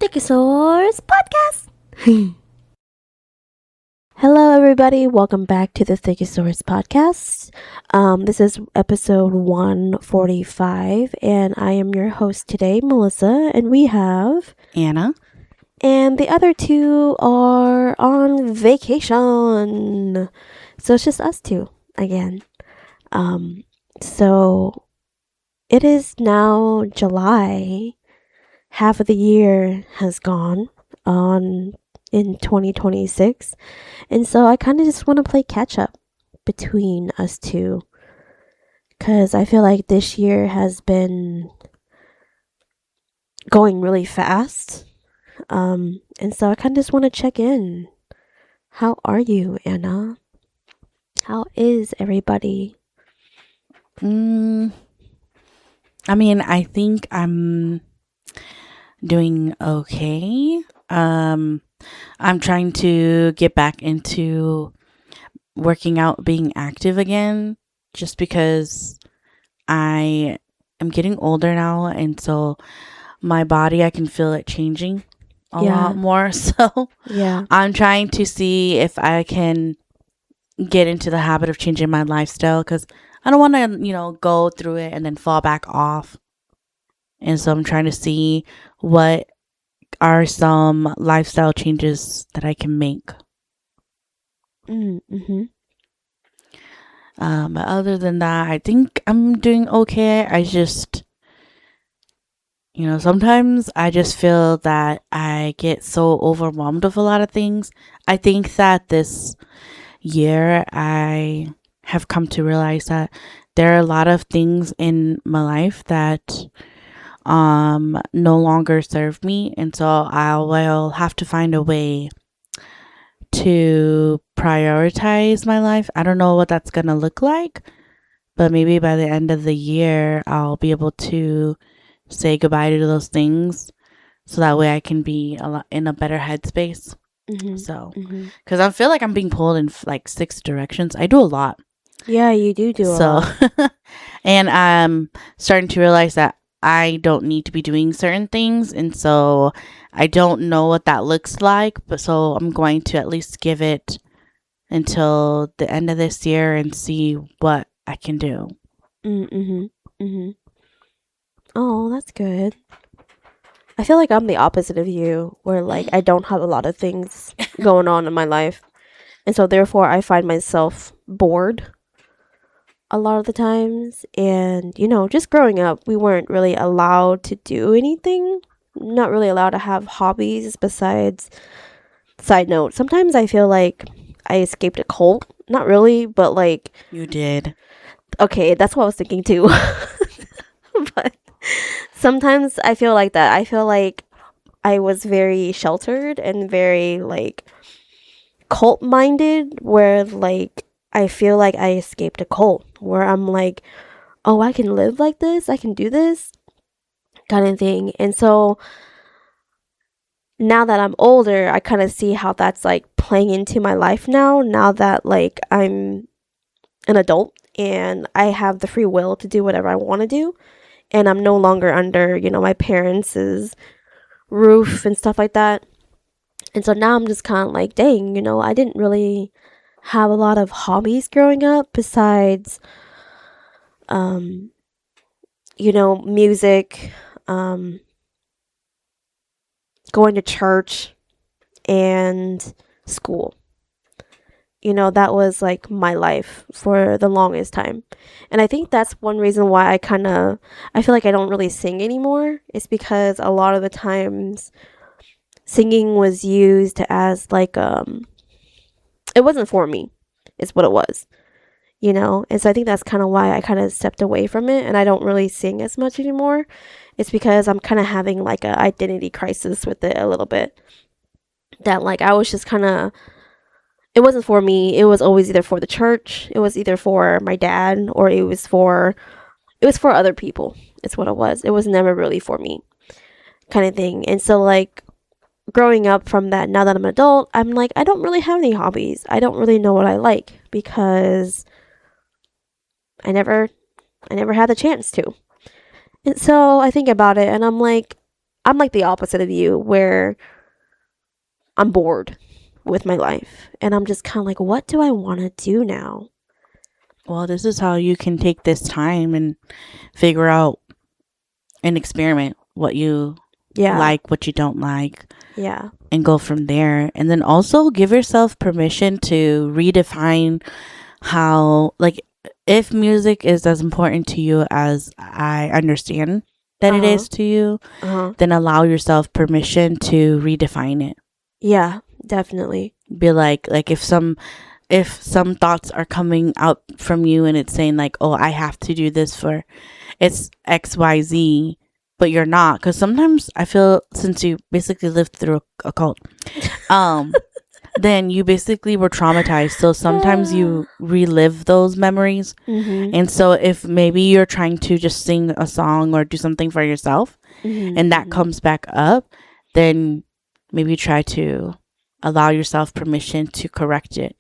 Thicosaurus Podcast. Hello, everybody. Welcome back to the Thicosaurus Podcast. This is episode 145, and I am your host today, Melissa, and we have Anna. And the other two are on vacation. So it's just us two again. So it is now July. Half of the year has gone on in 2026. And so I kind of just want to play catch up between us two. Because I feel like this year has been going really fast. And so I kind of just want to check in. How are you, Anna? How is everybody? I think I'm doing okay. I'm trying to get back into working out, being active again, just because I am getting older now, and so my body, I can feel it changing a lot more. So Yeah. I'm trying to see if I can get into the habit of changing my lifestyle, because I don't want to, go through it and then fall back off. And so I'm trying to see what are some lifestyle changes that I can make. Mm-hmm. But other than that, I think I'm doing okay. I just, sometimes I just feel that I get so overwhelmed with a lot of things. I think that this year I have come to realize that there are a lot of things in my life that no longer serve me, and so I will have to find a way to prioritize my life. I don't know what that's gonna look like, but maybe by the end of the year I'll be able to say goodbye to those things, so that way I can be in a better headspace. So because I feel like I'm being pulled in like 6 directions. I do a lot. Yeah, you do a lot. And I'm starting to realize that I don't need to be doing certain things, and so I don't know what that looks like, but so I'm going to at least give it until the end of this year and see what I can do. Oh, that's good. I feel like I'm the opposite of you, where like I don't have a lot of things going on in my life, and so therefore I find myself bored a lot of the times. And just growing up, we weren't really allowed to do anything, not really allowed to have hobbies besides, side note, sometimes I feel like I escaped a cult. Not really, but like, You did. Okay, that's what I was thinking too. But sometimes I feel like that. I feel like I was very sheltered and very like cult minded, where like I feel like I escaped a cult, where I'm like, oh, I can live like this, I can do this kind of thing. And so now that I'm older, I kind of see how that's like playing into my life now that like I'm an adult and I have the free will to do whatever I want to do, and I'm no longer under my parents' roof and stuff like that. And so now I'm just kind of like, dang, I didn't really have a lot of hobbies growing up besides music, going to church, and school. That was like my life for the longest time. And I think that's one reason why I feel like I don't really sing anymore. It's because a lot of the times singing was used as like, it wasn't for me, is what it was, And so I think that's kind of why I kind of stepped away from it, and I don't really sing as much anymore. It's because I'm kind of having like a identity crisis with it a little bit. That like I was just kind of, it wasn't for me. It was always either for the church, it was either for my dad, or it was for other people. It's what it was. It was never really for me, kind of thing. And so like growing up from that, now that I'm an adult, I'm like, I don't really have any hobbies. I don't really know what I like because I never had the chance to. And so I think about it and I'm like, I'm like the opposite of you, where I'm bored with my life, and I'm just kind of like, what do I want to do now? Well, this is how you can take this time and figure out and experiment what you Yeah. like, what you don't like, Yeah. and go from there. And then also give yourself permission to redefine how, like, if music is as important to you as I understand that it Uh-huh. is to you, Uh-huh. then allow yourself permission to redefine it. Yeah, definitely. Be like if some thoughts are coming out from you and it's saying like, oh, I have to do this for it's XYZ, but you're not, because sometimes I feel, since you basically lived through a cult, then you basically were traumatized, so sometimes you relive those memories. Mm-hmm. And so if maybe you're trying to just sing a song or do something for yourself, Mm-hmm. and that comes back up, then maybe try to allow yourself permission to correct it.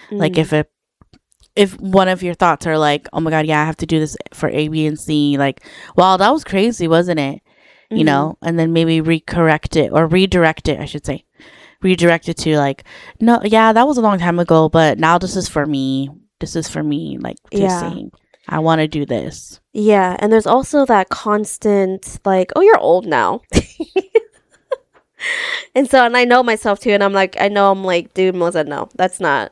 Like if one of your thoughts are like, oh my god, yeah, I have to do this for A, B, and C, like, wow, that was crazy, wasn't it? You know, and then maybe redirect it, I should say. Redirect it to like, no, yeah, that was a long time ago, but now this is for me. This is for me, like, to sing. I want to do this. Yeah, and there's also that constant, like, oh, you're old now. And so, and I know myself too, and I'm like, dude, Melissa, no, that's not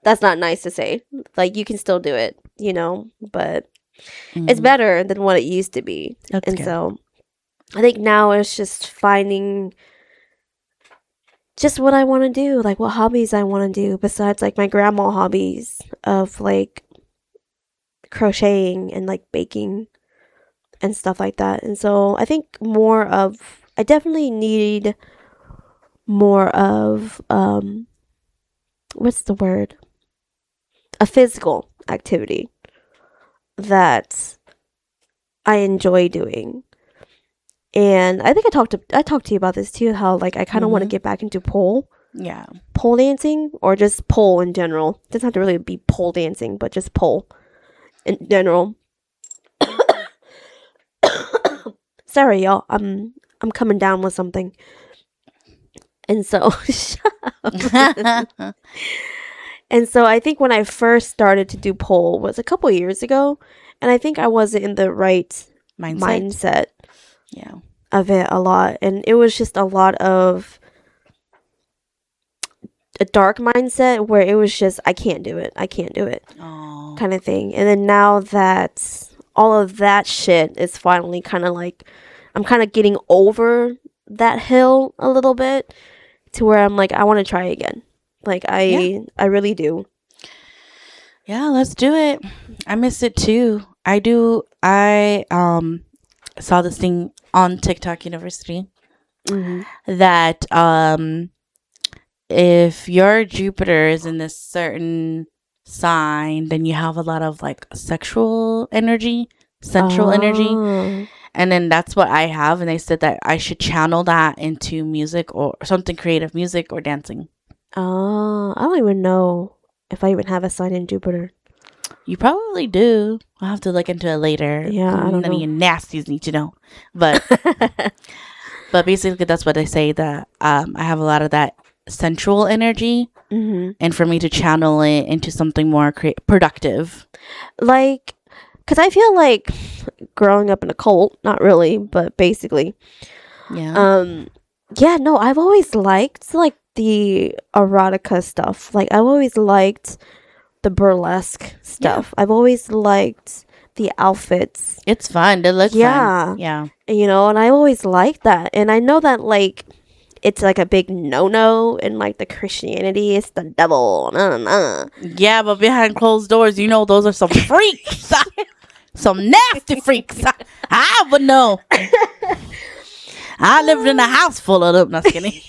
nice to say. Like, you can still do it, you know, but it's better than what it used to be. That's and good. So I think now it's just finding just what I want to do, like what hobbies I want to do besides like my grandma hobbies of like crocheting and like baking and stuff like that. And so I think I definitely need more of what's the word? A physical activity that I enjoy doing. And I think I talked to you about this too, how like I kind of want to get back into pole dancing, or just pole in general. It doesn't have to really be pole dancing, but just pole in general. Sorry, y'all. I'm coming down with something. And so shut up. And so I think when I first started to do pole was a couple years ago, and I think I wasn't in the right mindset of it a lot, and it was just a lot of a dark mindset where it was just I can't do it kind of thing. And then now that all of that shit is finally kind of like, I'm kind of getting over that hill a little bit, to where I'm like, I want to try again. Like I really do. Yeah, let's do it. I miss it too. I do. I saw this thing on TikTok University that if your Jupiter is in this certain sign, then you have a lot of like sexual energy, sensual energy. And then that's what I have. And they said that I should channel that into music or something creative, music or dancing. Oh, I don't even know if I even have a sign in Jupiter. You probably do. I'll have to look into it later. Yeah, I don't know. None of you nasties need to know. But but basically that's what they say, that I have a lot of that sensual energy. And for me to channel it into something more productive. Like, because I feel like growing up in a cult, not really, but basically. Yeah, no, I've always liked like the erotica stuff. Like I've always liked the burlesque stuff. I've always liked the outfits. It's fun. They look fun. Yeah. You know, and I always liked that. And I know that like it's like a big no-no in like the Christianity. It's the devil. Yeah, but behind closed doors, you know, those are some freaks. Some nasty freaks. I would know. I lived in a house full of them. Not kidding.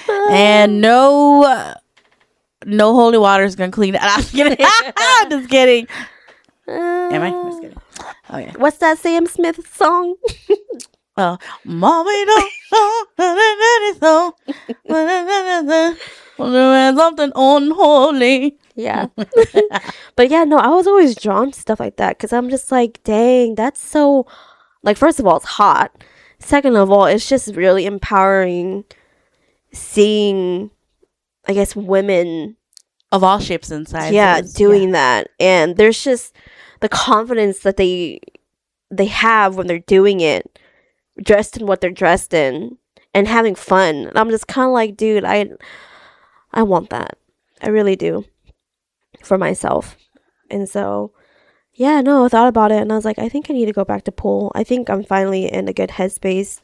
And no holy water is gonna clean it. I'm just kidding. Just kidding. Am I? Just kidding. Okay. What's that Sam Smith song? Mommy don't something unholy. Yeah. But yeah, no, I was always drawn to stuff like that, because I'm just like, dang, that's so Like, first of all, it's hot. Second of all, it's just really empowering seeing, I guess, women, Of all shapes and sizes. yeah, doing that. And there's just the confidence that they have when they're doing it, dressed in what they're dressed in, and having fun. And I'm just kind of like, dude, I want that. I really do, for myself. And so, yeah, no, I thought about it and I was like, I think I need to go back to pool. I think I'm finally in a good headspace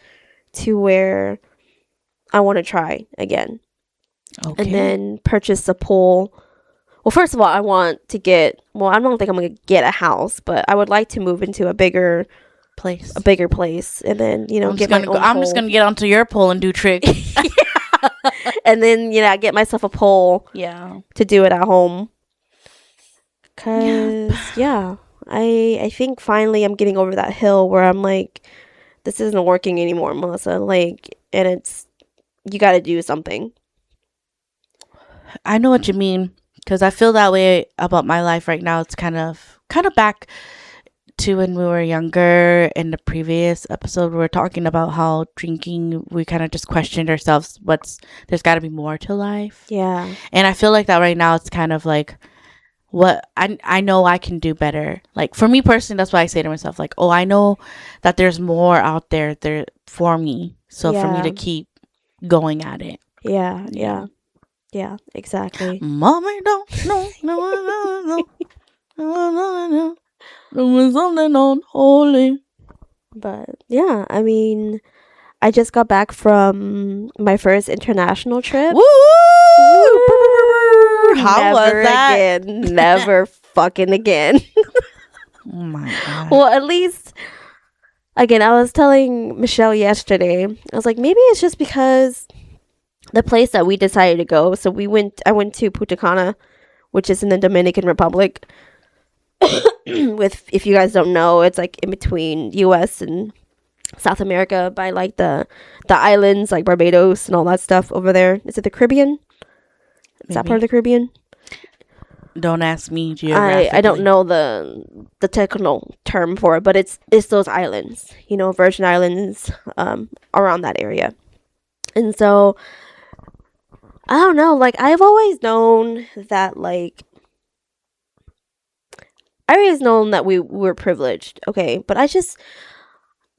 to where I want to try again. Okay. And then purchase a pool. Well, first of all, I want to get, well, I don't think I'm going to get a house, but I would like to move into a bigger place. And then, you know, I'm get just my gonna own I'm just pole. gonna get onto your pole and do tricks. And then, you know, get myself a pole Yeah. to do it at home. Cause yeah, I think finally I'm getting over that hill where I'm like, this isn't working anymore, Melissa. Like, and it's, you got to do something. I know what you mean, because I feel that way about my life right now. It's kind of back to when we were younger. In the previous episode, we were talking about how drinking, we kind of just questioned ourselves. There's got to be more to life. Yeah. And I feel like that right now. It's kind of like, what I know I can do better. Like, for me personally, that's why I say to myself, like, oh, I know that there's more out there for me. So for me Yeah. to keep going at it. Yeah. Yeah. Yeah, exactly. Mommy don't know, no, there was something unholy. But yeah, I mean, I just got back from my first international trip. Woo! How was Never that? again. Never fucking again. Oh my god. Well, at least, again, I was telling Michelle yesterday, I was like, maybe it's just because the place that we decided to go, so I went to Punta Cana, which is in the Dominican Republic. If you guys don't know, it's like in between US and South America by like the islands like Barbados and all that stuff over there. Is it the Caribbean? Is that part of the Caribbean? Don't ask me geographically. I don't know the technical term for it, but it's those islands, you know, Virgin Islands, around that area. And so I don't know, like I've always known that we were privileged, okay, but I just,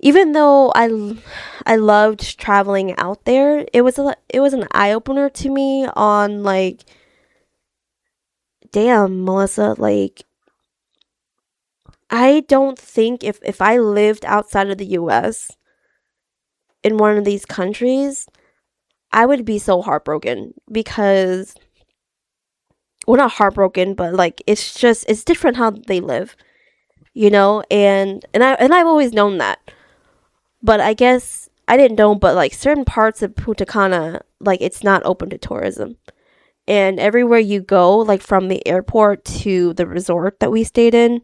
even though I loved traveling out there, it was an eye opener to me on like, damn, Melissa, like, I don't think if I lived outside of the US in one of these countries, I would be so heartbroken because, well, not heartbroken, but like it's different how they live, you know, and I've always known that, but I guess I didn't know, but like certain parts of Punta Cana, like it's not open to tourism, and everywhere you go, like from the airport to the resort that we stayed in,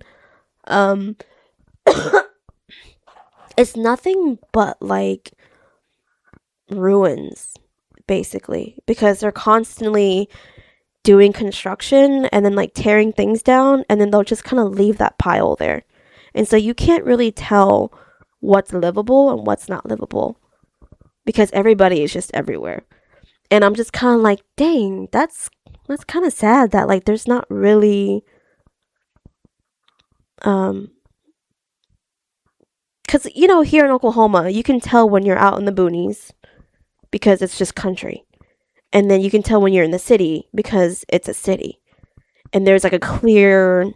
it's nothing but like ruins, basically, because they're constantly doing construction and then like tearing things down, and then they'll just kind of leave that pile there, and so you can't really tell what's livable and what's not livable because everybody is just everywhere. And I'm just kind of like, dang, that's kind of sad that like there's not really because, you know, here in Oklahoma you can tell when you're out in the boonies because it's just country, and then you can tell when you're in the city because it's a city, and there's a clear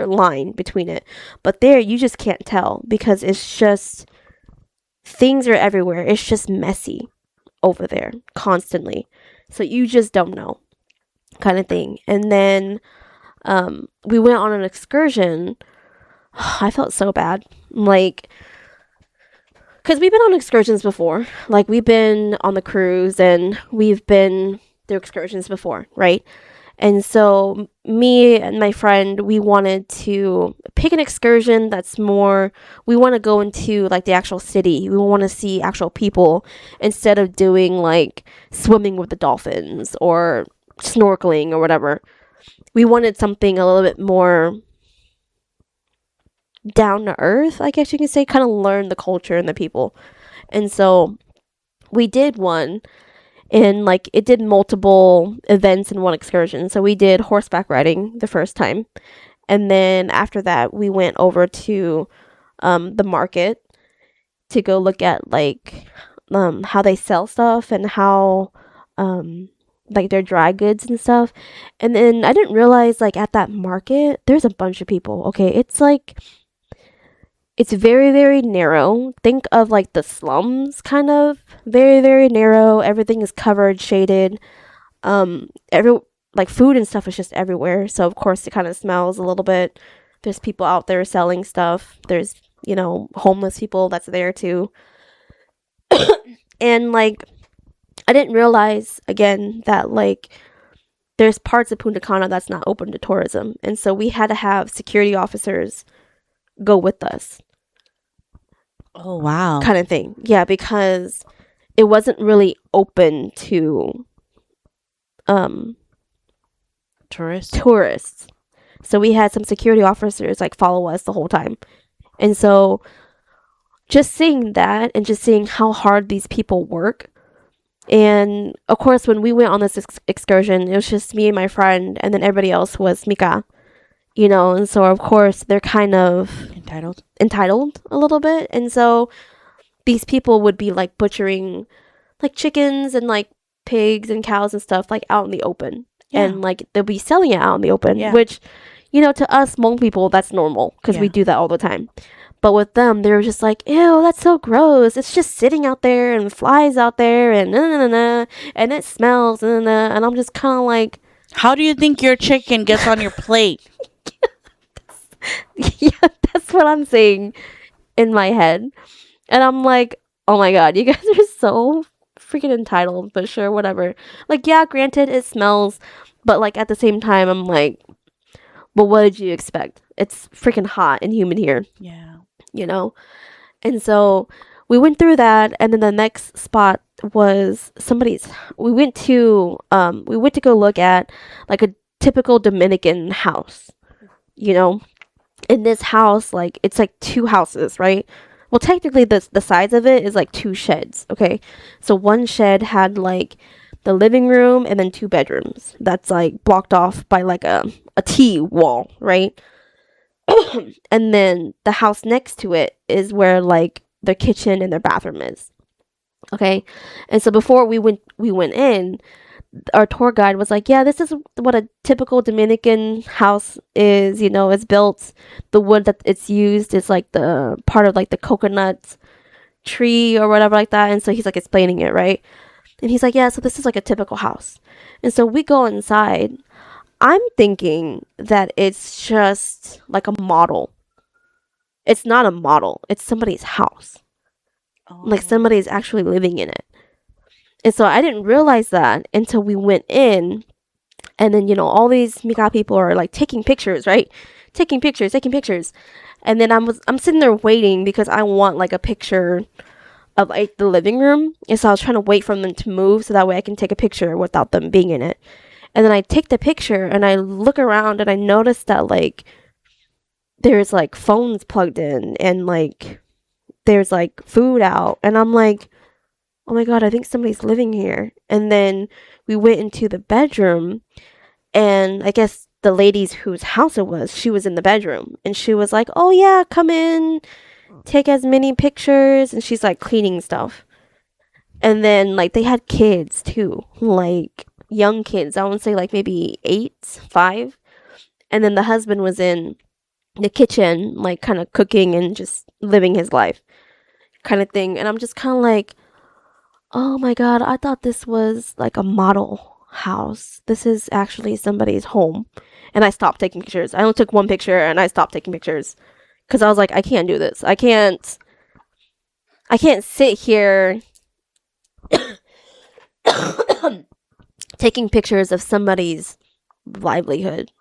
line between it. But there you just can't tell because it's just, things are everywhere. It's just messy over there constantly, so you just don't know, kind of thing. And then we went on an excursion. I felt so bad, like, because we've been on excursions before. Like, we've been on the cruise and we've been through excursions before, right? And so me and my friend, we wanted to pick an excursion that's more, we want to go into like the actual city. We want to see actual people instead of doing like swimming with the dolphins or snorkeling or whatever. We wanted something a little bit more down to earth, I guess you can say, kind of learn the culture and the people. And so we did one, and like it did multiple events in one excursion. So we did horseback riding the first time, and then after that we went over to the market to go look at like how they sell stuff and how like their dry goods and stuff. And then I didn't realize like at that market there's a bunch of people. Okay, it's like it's very, very narrow. Think of like the slums, kind of. Very, very narrow. Everything is covered, shaded. Every like food and stuff is just everywhere. So of course it kind of smells a little bit. There's people out there selling stuff. There's, you know, homeless people that's there too. And like I didn't realize again that like there's parts of Punta Cana that's not open to tourism. And so we had to have security officers go with us. Oh, wow. Kind of thing. Yeah, because it wasn't really open to tourists. So we had some security officers like follow us the whole time. And so just seeing that and just seeing how hard these people work. And of course, when we went on this excursion, it was just me and my friend, and then everybody else was Mika, you know. And so of course they're kind of entitled a little bit. And so these people would be like butchering like chickens and like pigs and cows and stuff like out in the open. Yeah. And like they'll be selling it out in the open, Yeah. which, you know, to us Hmong people that's normal because we Yeah. do that all the time. But with them, they were just like, ew, that's so gross. It's just sitting out there and flies out there and and it smells and I'm just kind of like, How do you think your chicken gets on your plate? yeah, that's what I'm saying in my head. And I'm like, oh my god, you guys are so freaking entitled, but sure, whatever. Like, yeah, granted, it smells, but like at the same time, I'm like, well, what did you expect? It's freaking hot and humid here, Yeah. you know? And so we went through that, and then the next spot was we went to go look at like a typical Dominican house, you know? In this house, like it's like two houses, right? Well, technically the size of it is like two sheds, okay? So one shed had like the living room and then two bedrooms. That's like blocked off by like a T wall, right? And then the house next to it is where like their kitchen and their bathroom is. Okay? And so before we went in, our tour guide was like, yeah, this is what a typical Dominican house is, you know, it's built, the wood that it's used is like the part of like the coconut tree or whatever like that. And so he's like explaining it, right? And he's like, yeah, so this is like a typical house. And so we go inside. I'm thinking that it's just like a model. It's not a model. It's somebody's house. Like somebody's actually living in it. And so I didn't realize that until we went in. And then, you know, all these Mika people are like taking pictures, right? Taking pictures. And then I'm sitting there waiting because I want like a picture of like the living room. And so I was trying to wait for them to move so that way I can take a picture without them being in it. And then I take the picture and I look around and I notice that like there's like phones plugged in and like there's like food out. And I'm like, oh my god, I think somebody's living here. And then we went into the bedroom, and I guess the ladies whose house it was, she was in the bedroom, and she was like, oh yeah, come in, take as many pictures, and she's like cleaning stuff. And then like they had kids too, like young kids, I want to say like maybe 5. And then the husband was in the kitchen, like kind of cooking and just living his life kind of thing. And I'm just kind of like, oh my god, I thought this was like a model house. This is actually somebody's home. And I stopped taking pictures. I only took one picture and I stopped taking pictures because I was like, I can't do this. I can't sit here taking pictures of somebody's livelihood.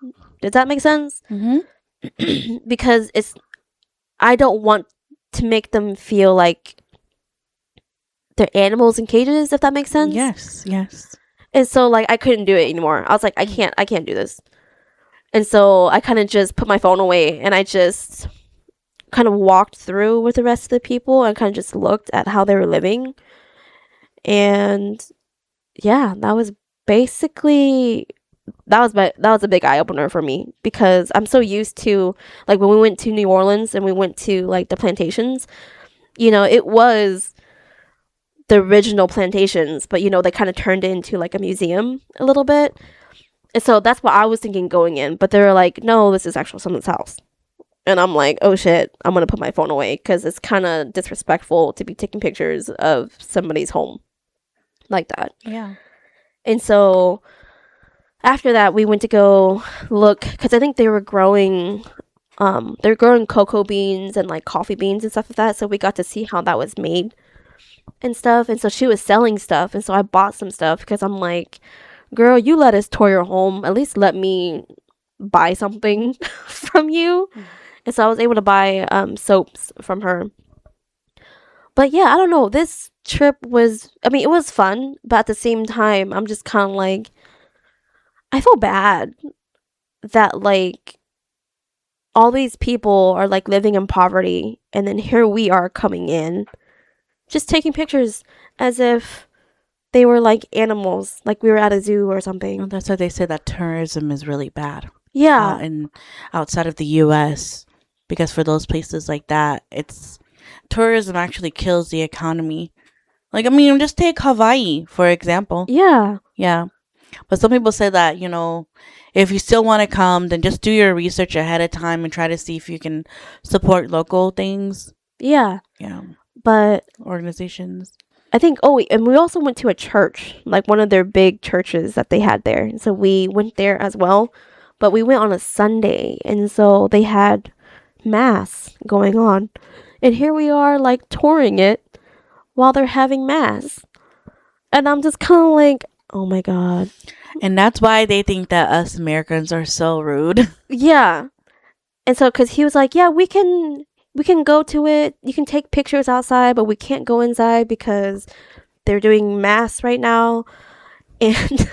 Does that make sense? Mm-hmm. Because I don't want to make them feel like they're animals in cages, if that makes sense. Yes. And so like I couldn't do it anymore. I was like, I can't do this. And so I kind of just put my phone away and I just kind of walked through with the rest of the people and kind of just looked at how they were living. And yeah, that was basically that was a big eye opener for me because I'm so used to like when we went to New Orleans and we went to like the plantations, it was the original plantations, but they kind of turned it into like a museum a little bit. And so that's what I was thinking going in, but they were like, "No, this is actually someone's house." And I'm like, "Oh shit, I'm going to put my phone away because it's kind of disrespectful to be taking pictures of somebody's home like that." Yeah. And so after that, we went to go look because I think they were growing cocoa beans and like coffee beans and stuff like that. So we got to see how that was made and stuff. And so she was selling stuff. And so I bought some stuff because I'm like, "Girl, you let us tour your home. At least let me buy something from you." And so I was able to buy soaps from her. But yeah, I don't know. This trip it was fun. But at the same time, I'm just kind of like, I feel bad that like all these people are like living in poverty. And then here we are coming in, just taking pictures as if they were like animals, like we were at a zoo or something. Well, that's why they say that tourism is really bad. Yeah. And outside of the U.S., because for those places like that, tourism actually kills the economy. Like, I mean, just take Hawaii, for example. Yeah. Yeah. But some people say that, if you still want to come, then just do your research ahead of time and try to see if you can support local things. Yeah. Yeah. But organizations. I think, and we also went to a church, like one of their big churches that they had there. So we went there as well. But we went on a Sunday. And so they had mass going on. And here we are, like, touring it while they're having mass. And I'm just kind of like, oh my God. And that's why they think that us Americans are so rude. Yeah. And so, because he was like, "Yeah, we can go to it. You can take pictures outside, but we can't go inside because they're doing mass right now." And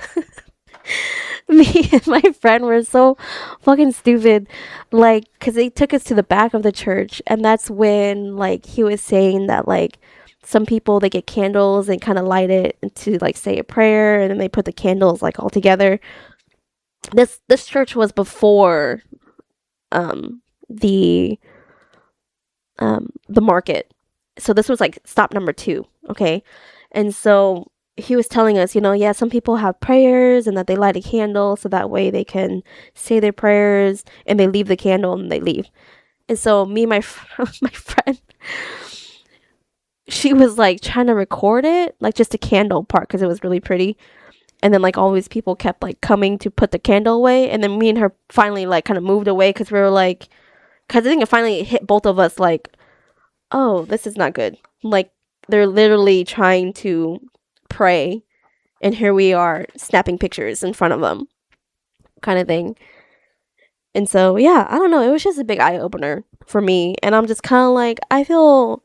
me and my friend were so fucking stupid, like, because they took us to the back of the church, and that's when, like, he was saying that, like, some people, they get candles and kind of light it to, like, say a prayer, and then they put the candles, like, all together. This church was before the market. So this was like stop number 2, okay? And so he was telling us, yeah, some people have prayers and that they light a candle so that way they can say their prayers and they leave the candle and they leave. And so me and my friend, she was like trying to record it, like just the candle part because it was really pretty. And then like all these people kept like coming to put the candle away. And then me and her finally like kind of moved away because we were like, because I think it finally hit both of us like, oh, this is not good. Like they're literally trying to pray. And here we are snapping pictures in front of them kind of thing. And so, yeah, I don't know. It was just a big eye opener for me. And I'm just kind of like, I feel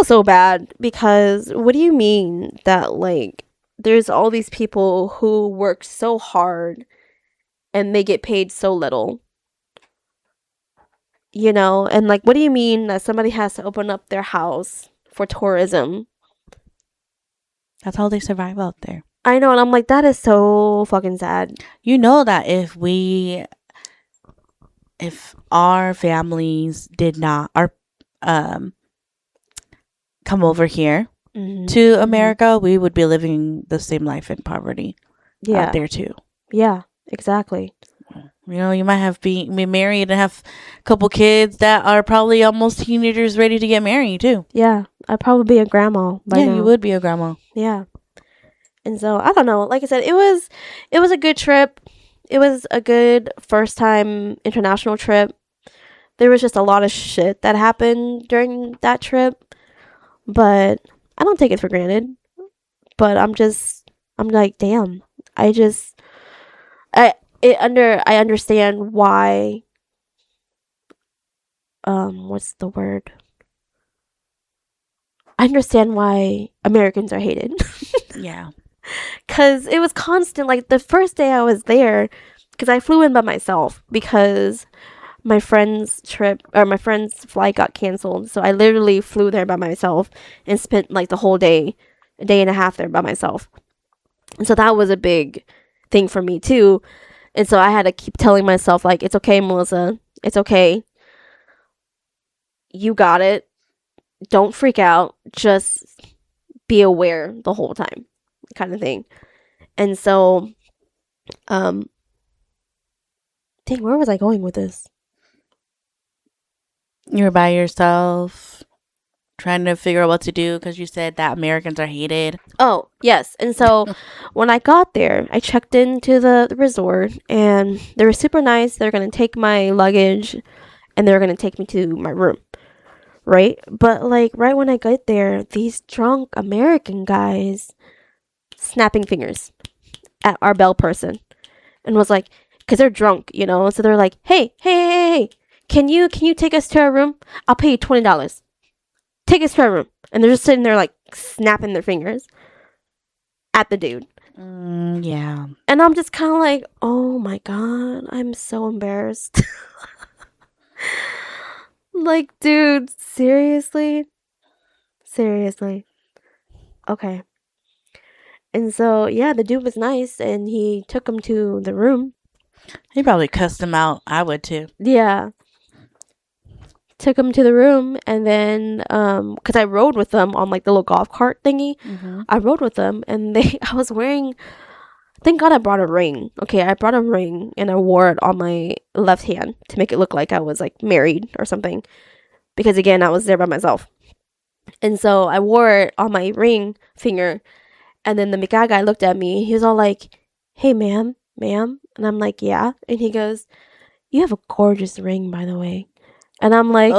so bad because what do you mean that like there's all these people who work so hard and they get paid so little, and like, what do you mean that somebody has to open up their house for tourism? That's how they survive out there. I know. And I'm like, that is so fucking sad. You know that if our families did not, come over here to America, we would be living the same life in poverty out there too. Yeah, exactly. You might be married and have a couple kids that are probably almost teenagers ready to get married too. Yeah, I'd probably be a grandma by now. You would be a grandma. Yeah. And so, I don't know. Like I said, it was a good trip. It was a good first time international trip. There was just a lot of shit that happened during that trip. But I don't take it for granted. But I'm like, damn. I understand why, what's the word? I understand why Americans are hated. Yeah. Because it was constant. Like, the first day I was there, because I flew in by myself, because my friend's flight got canceled. So I literally flew there by myself and spent like the whole day, a day and a half there by myself. And so that was a big thing for me too. And so I had to keep telling myself, like, it's okay, Melissa. It's okay. You got it. Don't freak out. Just be aware the whole time, kind of thing. And so, dang, where was I going with this? You were by yourself, trying to figure out what to do because you said that Americans are hated. Oh, yes. And so when I got there, I checked into the resort and they were super nice. They're going to take my luggage and they're going to take me to my room. Right? But like right when I get there, these drunk American guys snapping fingers at our bell person and was like, because they're drunk, you know? So they're like, hey, can you take us to our room? I'll pay you $20. Take us to our room. And they're just sitting there like snapping their fingers at the dude. Yeah. And I'm just kind of like, oh my God, I'm so embarrassed. Like, dude, seriously? Seriously. Okay. And so, yeah, the dude was nice and he took him to the room. He probably cussed him out. I would too. Yeah. Took him to the room and then, because I rode with them on like the little golf cart thingy. Mm-hmm. I rode with them and I was wearing, thank God I brought a ring. Okay, I brought a ring and I wore it on my left hand to make it look like I was like married or something. Because again, I was there by myself. And so I wore it on my ring finger. And then the Mikah guy looked at me. He was all like, hey, ma'am. And I'm like, yeah. And he goes, you have a gorgeous ring, by the way. And I'm like,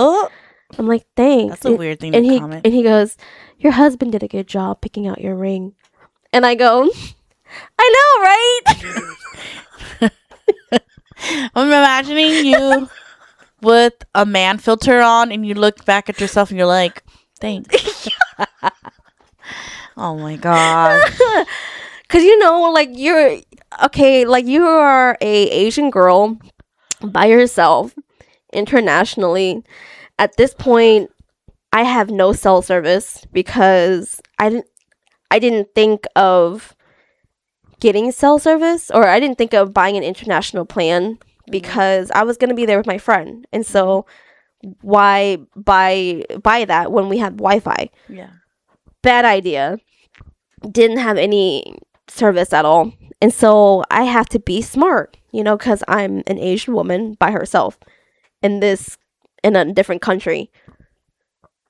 thanks. That's a weird thing to comment. And he goes, your husband did a good job picking out your ring. And I go, I know, right? I'm imagining you with a man filter on and you look back at yourself and you're like, thanks. Oh my God. Because, you know, like you're, okay, like you are a Asian girl by yourself internationally. At this point, I have no cell service because I didn't think of getting cell service, or I didn't think of buying an international plan because I was going to be there with my friend. And so why buy that when we have Wi-Fi? Yeah. Bad idea. Didn't have any service at all. And so I have to be smart, you know, because I'm an Asian woman by herself in a different country.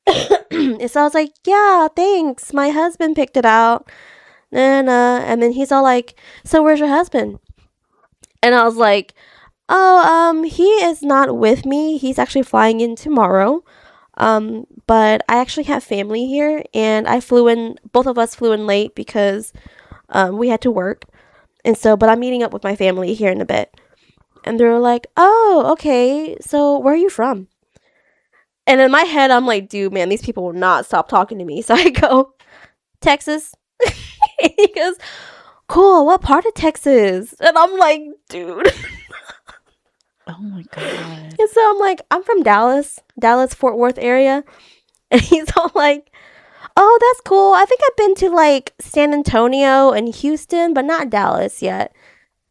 And so I was like, yeah, thanks. My husband picked it out. And then he's all like, so where's your husband? And I was like, oh, he is not with me. He's actually flying in tomorrow. But I actually have family here and both of us flew in late because we had to work. And so, but I'm meeting up with my family here in a bit. And they were like, oh, okay. So where are you from? And in my head, I'm like, dude, man, these people will not stop talking to me. So I go, Texas. And he goes, cool. What part of Texas? And I'm like, dude. Oh my God. And so I'm like, I'm from Dallas, Fort Worth area. And he's all like, oh, that's cool. I think I've been to like San Antonio and Houston, but not Dallas yet.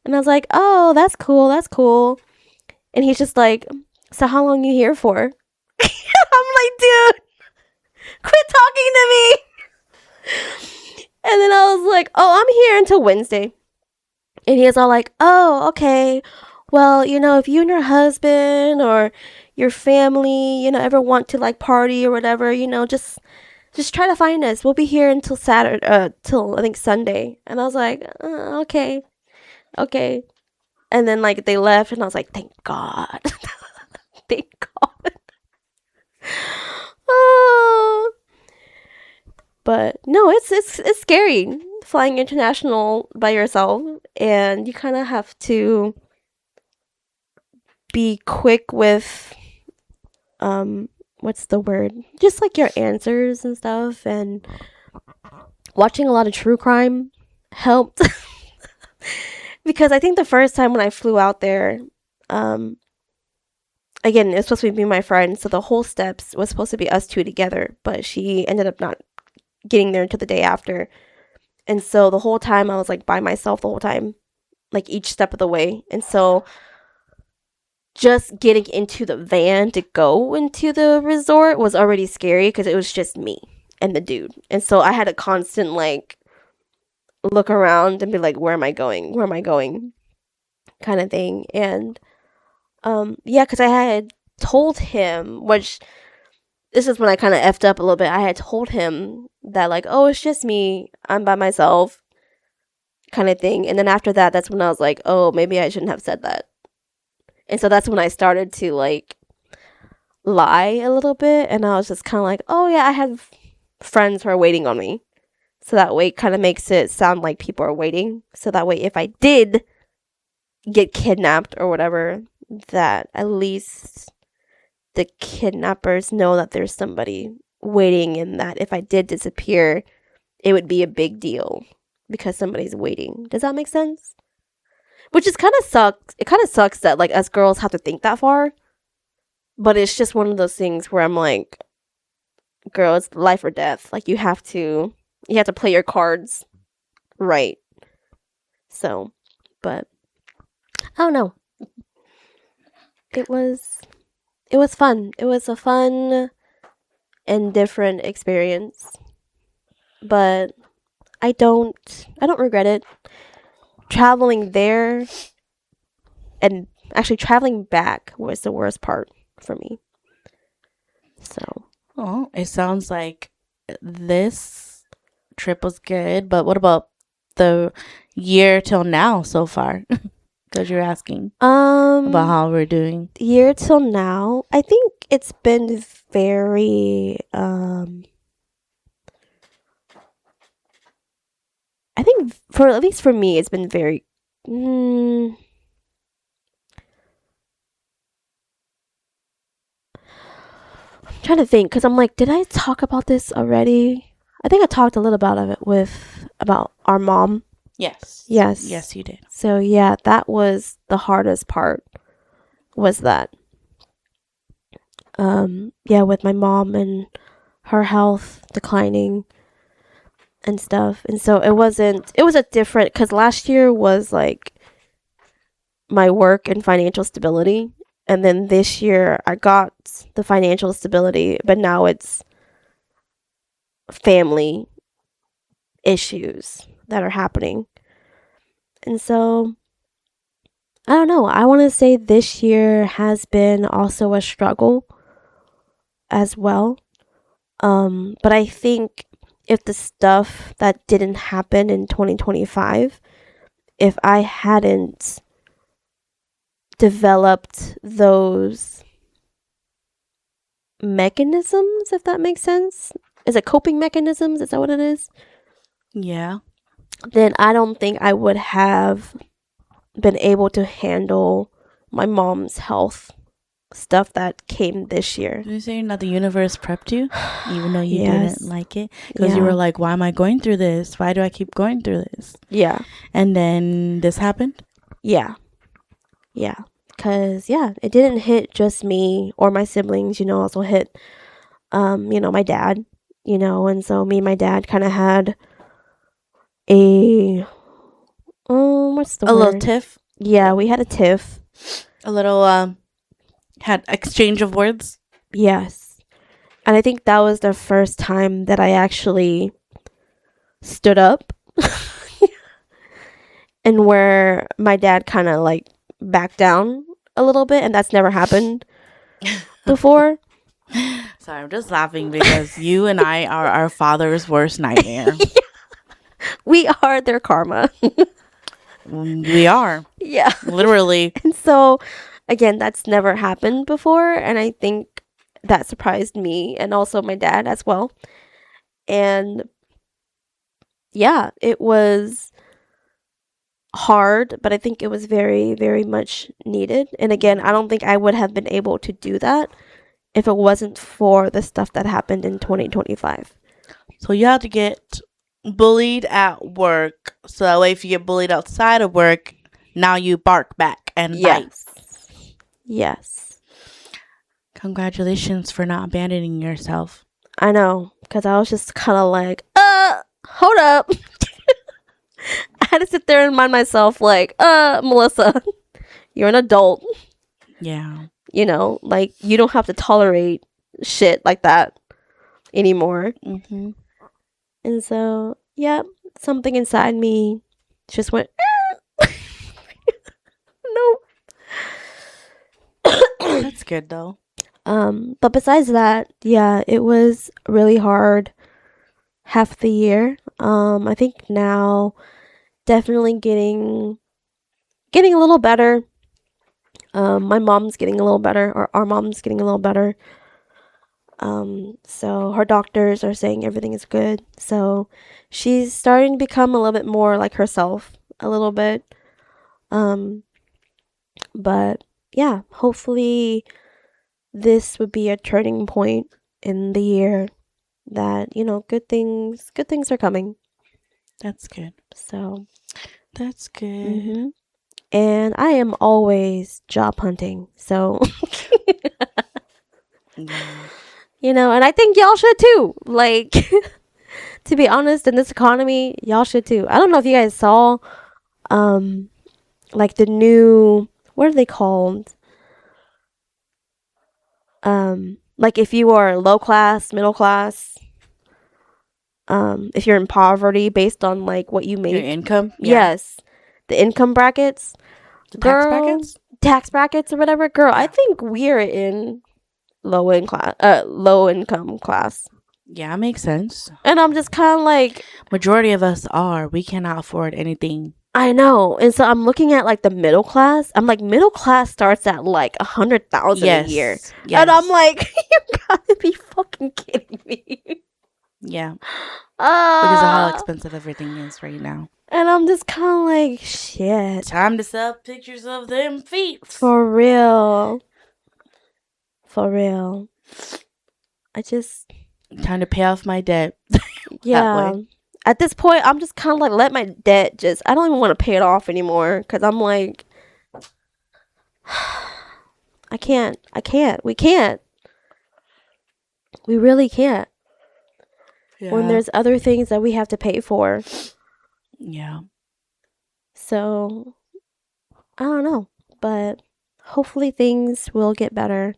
And I was like, oh, that's cool. And he's just like, so how long you here for? I'm like, dude, quit talking to me. And then I was like, oh, I'm here until Wednesday. And he was all like, oh, okay. Well, you know, if you and your husband or your family, you know, ever want to like party or whatever, you know, just try to find us. We'll be here until till I think Sunday. And I was like, okay. And then like they left and I was like, thank God. Thank God. Oh. But no, it's scary flying international by yourself, and you kind of have to be quick with what's the word? Just like your answers and stuff, and watching a lot of true crime helped. Because I think the first time when I flew out there, again, it's supposed to be my friend, so the whole steps was supposed to be us two together, but she ended up not getting there until the day after. And so the whole time I was like by myself the whole time, like each step of the way. And so just getting into the van to go into the resort was already scary because it was just me and the dude. And so I had a constant like look around and be like, where am I going? Where am I going? Kind of thing. And yeah, because I had told him, which this is when I kind of effed up a little bit. I had told him that like, oh, it's just me. I'm by myself, kind of thing. And then after that, that's when I was like, oh, maybe I shouldn't have said that. And so that's when I started to like lie a little bit. And I was just kind of like, oh yeah, I have friends who are waiting on me. So that way it kind of makes it sound like people are waiting. So that way if I did get kidnapped or whatever, that at least the kidnappers know that there's somebody waiting, and that if I did disappear, it would be a big deal because somebody's waiting. Does that make sense? Which is kind of sucks. It kind of sucks that like us girls have to think that far. But it's just one of those things where I'm like, girl, it's life or death. Like you have to play your cards right. So, but I don't know. It was fun. It was a fun and different experience. But I don't regret it. Traveling there and actually traveling back was the worst part for me. So, Oh, it sounds like this trip was good, but what about the year till now so far? Because you're asking about how we're doing. year till now, I think it's been very I think for at least for me, it's been very. I'm trying to think because I'm like, did I talk about this already? I think I talked a little about it about our mom. Yes. Yes. Yes, you did. So yeah, that was the hardest part. Was that? Yeah, with my mom and her health declining and stuff. And so it was a different, because last year was like my work and financial stability. And then this year I got the financial stability, but now it's family issues that are happening. And so I don't know. I want to say this year has been also a struggle as well. But I think if the stuff that didn't happen in 2025, if I hadn't developed those mechanisms, if that makes sense, is it coping mechanisms? Is that what it is? Yeah. Then I don't think I would have been able to handle my mom's health stuff that came this year. Did you say that the universe prepped you, even though you Yes. didn't like it? Because you were like, why am I going through this? Why do I keep going through this? Yeah. And then this happened? Yeah. Yeah. Because, yeah, it didn't hit just me or my siblings, also hit, my dad, and so me and my dad kind of had a, what's the A word? little tiff? Yeah, we had a tiff. A little, had exchange of words? Yes. And I think that was the first time that I actually stood up and where my dad kind of like backed down a little bit, and that's never happened before. Sorry, I'm just laughing because you and I are our father's worst nightmare. We are their karma. We are. Yeah. Literally. And so, again, that's never happened before, and I think that surprised me and also my dad as well. And yeah, it was hard, but I think it was very, very much needed. And again, I don't think I would have been able to do that if it wasn't for the stuff that happened in 2025. So you have to get bullied at work, so that way if you get bullied outside of work, now you bark back and bite. Yes. Congratulations for not abandoning yourself. I know, because I was just kind of like, hold up. I had to sit there and remind myself, like, Melissa, you're an adult. Yeah. You know, like, you don't have to tolerate shit like that anymore. Mm-hmm. And so, yeah, something inside me just went, nope. That's good though. But besides that, yeah, it was really hard half the year. I think now definitely getting a little better. My mom's getting a little better, or our mom's getting a little better. So her doctors are saying everything is good. So she's starting to become a little bit more like herself, a little bit. But yeah, hopefully this would be a turning point in the year that, you know, good things are coming. That's good. So That's good. mhm. And I am always job hunting. So Yeah. you know, and I think y'all should too. Like, to be honest, in this economy, y'all should too. I don't know if you guys saw, like the new, what are they called? Like if you are low class, middle class, if you're in poverty based on like what you Your make. income? Yes. The income brackets. The tax Girl, brackets? Tax brackets or whatever. Girl, I Yeah. think we're in low income class. Yeah, makes sense. And I'm just kind of like, Majority of us are. We cannot afford anything. I know. And so I'm looking at like the middle class. I'm like, middle class starts at like 100,000 a year. Yes. And I'm like, you gotta be fucking kidding me. Yeah. Because of how Uh, expensive everything is right now. and I'm just kind of like, shit. Time to sell pictures of them feet. For real. For real. I just, Time to pay off my debt. yeah. way. At this point, I'm just kind of like, let my debt just, I don't even want to pay it off anymore. Because I'm like, I can't. We can't. We really can't. Yeah. When there's other things that we have to pay for. Yeah. So, I don't know. But hopefully things will get better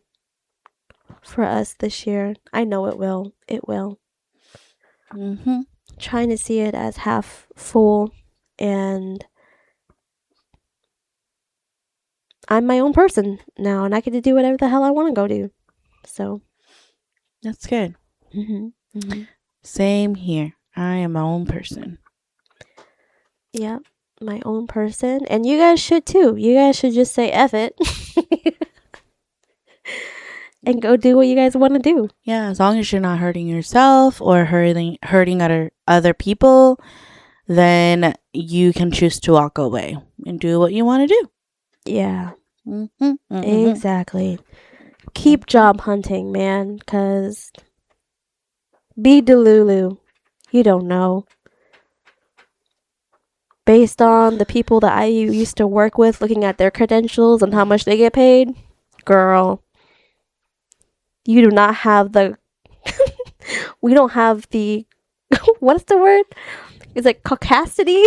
for us this year. I know it will. It will. Mm-hmm. Trying to see it as half full, and I'm my own person now, and I get to do whatever the hell I want to go do. So, That's good. Same here. I am my own person. Yeah, my own person, and you guys should too. You guys should just say F it and go do what you guys want to do. Yeah, as long as you're not hurting yourself or hurting other people, then you can choose to walk away and do what you want to do. Yeah, Mm-hmm. exactly. Keep job hunting, man, because be Delulu. You don't know. Based on the people that I used to work with, looking at their credentials and how much they get paid, girl, you do not have the, we don't have the, what's the word? Is it caucasity?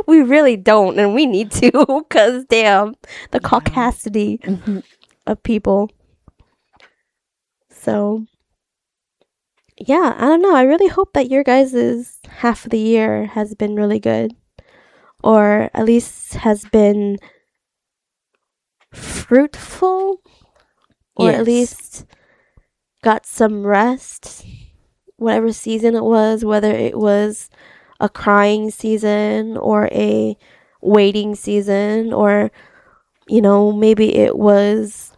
We really don't, and we need to, because damn, the caucasity of people. So, yeah, I don't know. I really hope that your guys' half of the year has been really good, or at least has been fruitful, or at Yes. least got some rest, whatever season it was, whether it was a crying season or a waiting season, or, you know, maybe it was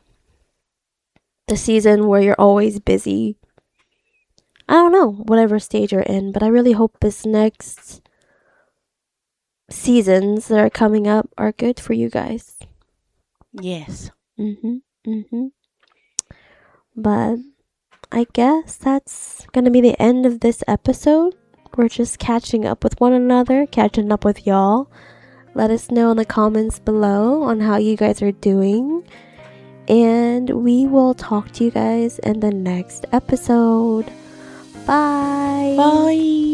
the season where you're always busy. I don't know, whatever stage you're in, but I really hope this next seasons that are coming up are good for you guys. Yes. But I guess that's gonna be the end of this episode. We're just catching up with one another, catching up with y'all. Let us know in the comments below on how you guys are doing. And we will talk to you guys in the next episode. Bye. Bye.